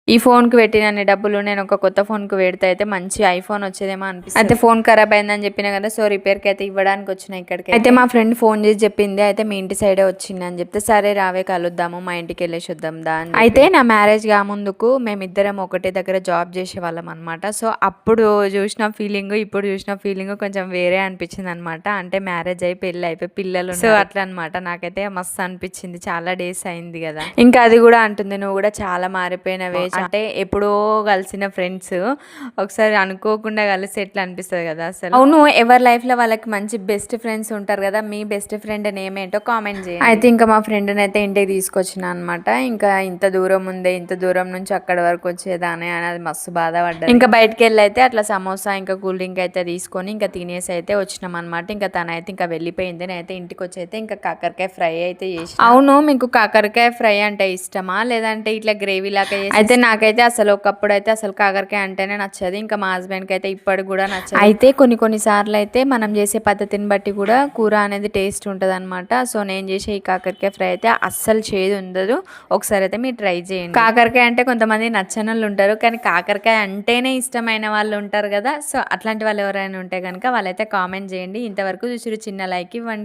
ఈ ఫోన్‌కి పెట్టినన్ని డబ్బులు నేను ఒక కొత్త ఫోన్‌కి పెడితే అయితే మంచి ఐఫోన్ వచ్చేదేమో అనిపిస్తది. అయితే ఫోన్ ఖరాబ్ అయిందని చెప్పినా కదా! సో, రిపేర్‌కి అయితే ఇవ్వడానికి వచ్చిన ఇక్కడికి. అయితే మా ఫ్రెండ్ ఫోన్ చేసి చెప్పింది అయితే మీ ఇంటి సైడే వచ్చిందని చెప్తే, సరే రావే కలుద్దాము మా ఇంటికెళ్ళేసి వద్దాం దా అని. అయితే నా మ్యారేజ్ కాముందుకు మేమిద్దరం ఒకటే దగ్గర జాబ్ చేసేవాళ్ళం అనమాట. సో, అప్పుడు చూసిన ఫీలింగు, ఇప్పుడు చూసిన ఫీలింగు కొంచెం వేరే అనిపించిందనమాట. అంటే మ్యారేజ్ అయ్యి పెళ్లి అయిపోయి పిల్లలు సో, అట్లా అనమాట. నాకైతే మస్తు అనిపించింది. చాలా డేస్ అయింది కదా! ఇంకా అది కూడా అంటుంది, నువ్వు కూడా చాలా మారిపోయినవే. అంటే ఎప్పుడో కలిసిన ఫ్రెండ్స్ ఒకసారి అనుకోకుండా కలిసి ఎట్లా అనిపిస్తుంది కదా అసలు. అవును, ఎవరి లైఫ్ లో వాళ్ళకి మంచి బెస్ట్ ఫ్రెండ్స్ ఉంటారు కదా. మీ బెస్ట్ ఫ్రెండ్ నేమ్ ఏంటో కామెంట్ చేయండి. అయితే ఇంకా మా ఫ్రెండ్ అయితే ఇంటికి తీసుకొచ్చిన అనమాట. ఇంకా ఇంత దూరం ఉందే, ఇంత దూరం నుంచి అక్కడ వరకు వచ్చేదానే అనేది మస్తు బాధపడ్డది. ఇంకా బయటకు వెళ్ళి అయితే అట్లా సమోసా ఇంకా కూల్ డ్రింక్ అయితే తీసుకొని ఇంకా తినేసి అయితే వచ్చినాం అనమాట. ఇంకా తనైతే ఇంకా వెళ్ళిపోయింది. నేనైతే ఇంటికి వచ్చి అయితే ఇంకా కాకరకాయ ఫ్రై అయితే చేసి. అవును, మీకు కాకరకాయ ఫ్రై అంటే ఇష్టమా లేదంటే ఇట్లా గ్రేవీ లాగా అయితే నాకైతే అసలు ఒకప్పుడు అయితే అసలు కాకరకాయ అంటేనే నచ్చదు. ఇంకా మా హస్బెండ్కి అయితే ఇప్పటికి కూడా నచ్చదు. అయితే కొన్ని సార్లు అయితే మనం చేసే పద్ధతిని బట్టి కూడా కూర అనేది టేస్ట్ ఉంటుంది అనమాట. సో నేను చేసే ఈ కాకరకాయ ఫ్రై అయితే అస్సలు చేదు ఉండదు. ఒకసారి అయితే మీరు ట్రై చేయండి. కాకరకాయ అంటే కొంతమంది నచ్చని వాళ్ళు ఉంటారు, కానీ కాకరకాయ అంటేనే ఇష్టమైన వాళ్ళు ఉంటారు కదా. సో అట్లాంటి వాళ్ళు ఎవరైనా ఉంటే కనుక వాళ్ళైతే కామెంట్ చేయండి. ఇంతవరకు చూసి చిన్న లైక్ ఇవ్వండి.